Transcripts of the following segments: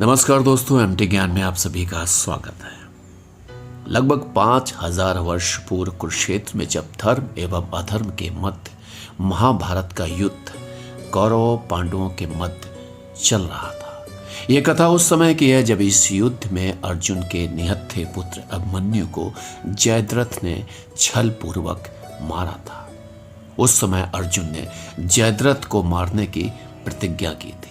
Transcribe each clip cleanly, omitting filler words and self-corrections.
नमस्कार दोस्तों, एमटी ज्ञान में आप सभी का स्वागत है। लगभग 5000 वर्ष पूर्व कुरुक्षेत्र में जब धर्म एवं अधर्म के मध्य महाभारत का युद्ध कौरवों पांडवों के मध्य चल रहा था। यह कथा उस समय की है जब इस युद्ध में अर्जुन के निहत्थे पुत्र अभिमन्यु को जयद्रथ ने छल पूर्वक मारा था। उस समय अर्जुन ने जयद्रथ को मारने की प्रतिज्ञा की थी।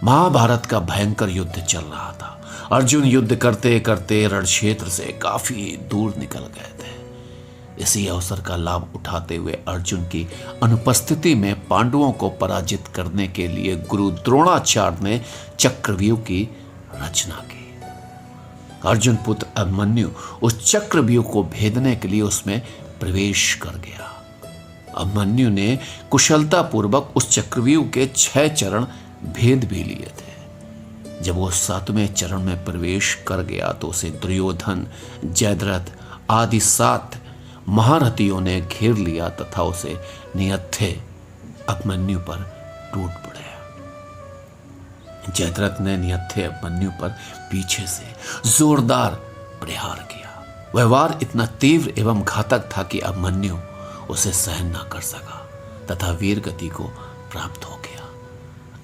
महाभारत का भयंकर युद्ध चल रहा था। अर्जुन युद्ध करते करते रण क्षेत्र से काफी दूर निकल गए थे। इसी अवसर का लाभ उठाते हुए अर्जुन की अनुपस्थिति में पांडवों को पराजित करने के लिए गुरु द्रोणाचार्य ने चक्रव्यूह की रचना की। अर्जुन पुत्र अभिमन्यु उस चक्रव्यूह को भेदने के लिए उसमें प्रवेश कर गया। अभिमन्यु ने कुशलता पूर्वक उस चक्रव्यूह के 6 चरण भेद भी लिए थे। जब वो 7वें चरण में प्रवेश कर गया तो उसे दुर्योधन, जयद्रथ आदि 7 महारथियों ने घेर लिया तथा उसे निहत्थे अभिमन्यु पर टूट पड़े। जयद्रथ ने निहत्थे अभिमन्यु पर पीछे से जोरदार प्रहार किया। वह वार इतना तीव्र एवं घातक था कि अभिमन्यु उसे सहन न कर सका तथा वीर गति को प्राप्त हो गया।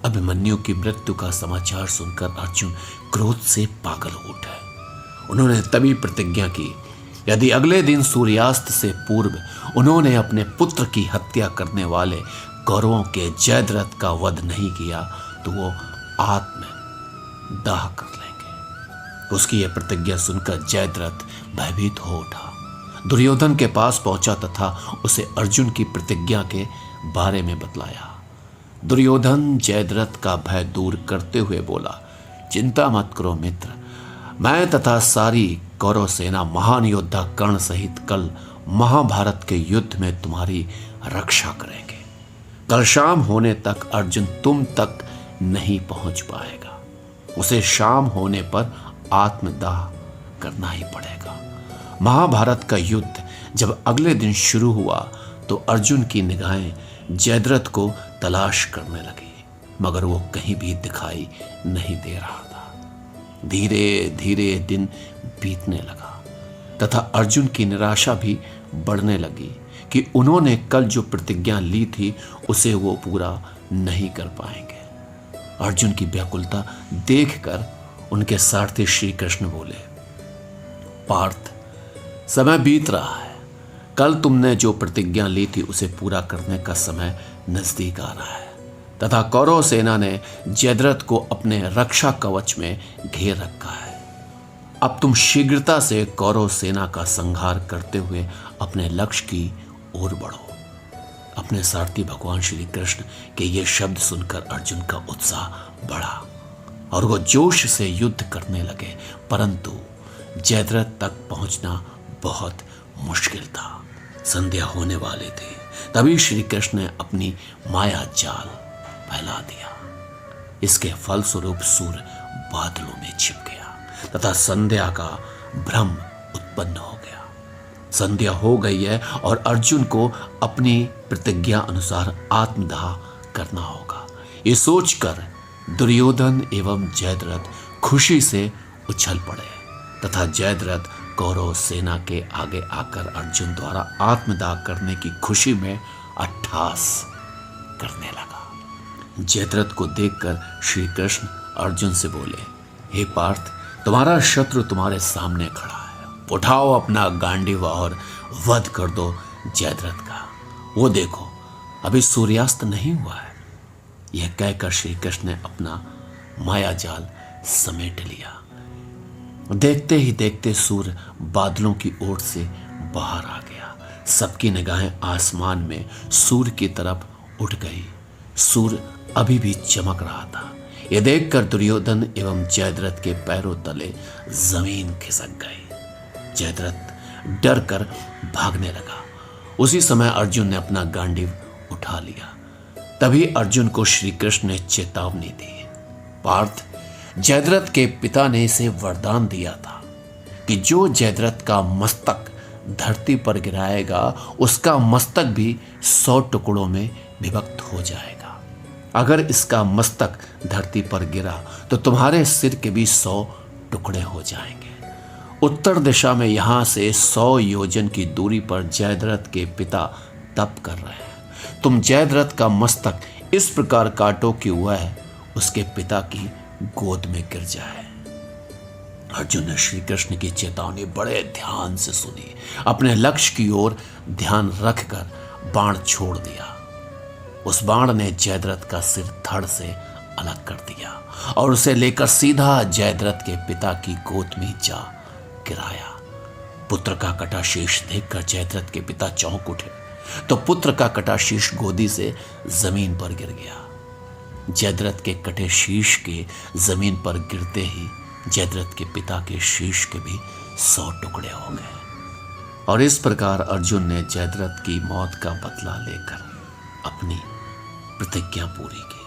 अभिमन्यु की मृत्यु का समाचार सुनकर अर्जुन क्रोध से पागल हो उठे। उन्होंने तभी प्रतिज्ञा की, यदि अगले दिन सूर्यास्त से पूर्व उन्होंने अपने पुत्र की हत्या करने वाले कौरवों के जयद्रथ का वध नहीं किया तो वो आत्मदाह कर लेंगे। उसकी यह प्रतिज्ञा सुनकर जयद्रथ भयभीत हो उठा। दुर्योधन के पास पहुंचा तथा उसे अर्जुन की प्रतिज्ञा के बारे में बतलाया। दुर्योधन जयद्रथ का भय दूर करते हुए बोला, चिंता मत करो मित्र, मैं तथा सारी कौरव सेना महान योद्धा कर्ण सहित कल महाभारत के युद्ध में तुम्हारी रक्षा करेंगे। कल शाम होने तक अर्जुन तुम तक नहीं पहुंच पाएगा। उसे शाम होने पर आत्मदाह करना ही पड़ेगा। महाभारत का युद्ध जब अगले दिन शुरू हुआ तो अर्जुन की निगाहें जयद्रथ को तलाश करने लगी, मगर वो कहीं भी दिखाई नहीं दे रहा था। धीरे धीरे दिन बीतने लगा तथा अर्जुन की निराशा भी बढ़ने लगी कि उन्होंने कल जो प्रतिज्ञा ली थी उसे वो पूरा नहीं कर पाएंगे। अर्जुन की व्याकुलता देखकर उनके सारथी श्री कृष्ण बोले, पार्थ, समय बीत रहा है। कल तुमने जो प्रतिज्ञा ली थी उसे पूरा करने का समय नजदीक आ रहा है तथा कौरव सेना ने जयद्रथ को अपने रक्षा कवच में घेर रखा है। अब तुम शीघ्रता से कौरव सेना का संहार करते हुए अपने लक्ष्य की ओर बढ़ो। अपने सारथी भगवान श्री कृष्ण के ये शब्द सुनकर अर्जुन का उत्साह बढ़ा और वो जोश से युद्ध करने लगे, परंतु जयद्रथ तक पहुंचना बहुत मुश्किल था। संध्या होने वाले थे तभी श्री कृष्ण ने अपनी माया जाल फैला दिया। इसके फलस्वरूप सूर्य बादलों में छिप गया तथा संध्या का भ्रम उत्पन्न हो गया। संध्या हो गई है और अर्जुन को अपनी प्रतिज्ञा अनुसार आत्मदाह करना होगा। ये सोचकर दुर्योधन एवं जयद्रथ खुशी से उछल पड़े तथा जयद्रथ कौरव सेना के आगे आकर अर्जुन द्वारा आत्मदाह करने की खुशी में अट्टहास करने लगा। जयद्रथ को देखकर श्री कृष्ण अर्जुन से बोले, हे पार्थ, तुम्हारा शत्रु तुम्हारे सामने खड़ा है। उठाओ अपना गांडीव और वध कर दो जयद्रथ का। वो देखो, अभी सूर्यास्त नहीं हुआ है। यह कहकर श्री कृष्ण ने अपना माया जाल समेट लिया। देखते ही देखते सूर्य बादलों की ओर से बाहर आ गया। सबकी निगाहें आसमान में सूर्य की तरफ उठ गई। सूर्य अभी भी चमक रहा था। यह देखकर दुर्योधन एवं जयद्रथ के पैरों तले जमीन खिसक गई। जयद्रथ डर कर भागने लगा। उसी समय अर्जुन ने अपना गांडीव उठा लिया। तभी अर्जुन को श्री कृष्ण ने चेतावनी दी, पार्थ, जयद्रथ के पिता ने इसे वरदान दिया था कि जो जयद्रथ का मस्तक धरती पर गिराएगा उसका मस्तक भी 100 टुकड़ों में विभक्त हो जाएगा। अगर इसका मस्तक धरती पर गिरा तो तुम्हारे सिर के भी 100 टुकड़े हो जाएंगे। उत्तर दिशा में यहां से 100 योजन की दूरी पर जयद्रथ के पिता तप कर रहे हैं। तुम जयद्रथ का मस्तक इस प्रकार काटो कि वह उसके पिता की गोद में गिर जाए। अर्जुन ने श्री कृष्ण की चेतावनी बड़े ध्यान से सुनी, अपने लक्ष्य की ओर ध्यान रखकर बाण छोड़ दिया। उस बाण ने जयद्रथ का सिर धड़ से अलग कर दिया और उसे लेकर सीधा जयद्रथ के पिता की गोद में जा गिराया। पुत्र का कटा शीश देखकर जयद्रथ के पिता चौंक उठे तो पुत्र का कटा शीश गोदी से जमीन पर गिर गया। जयद्रथ के कटे शीश के जमीन पर गिरते ही जयद्रथ के पिता के शीश के भी 100 टुकड़े हो गए। और इस प्रकार अर्जुन ने जयद्रथ की मौत का बदला लेकर अपनी प्रतिज्ञा पूरी की।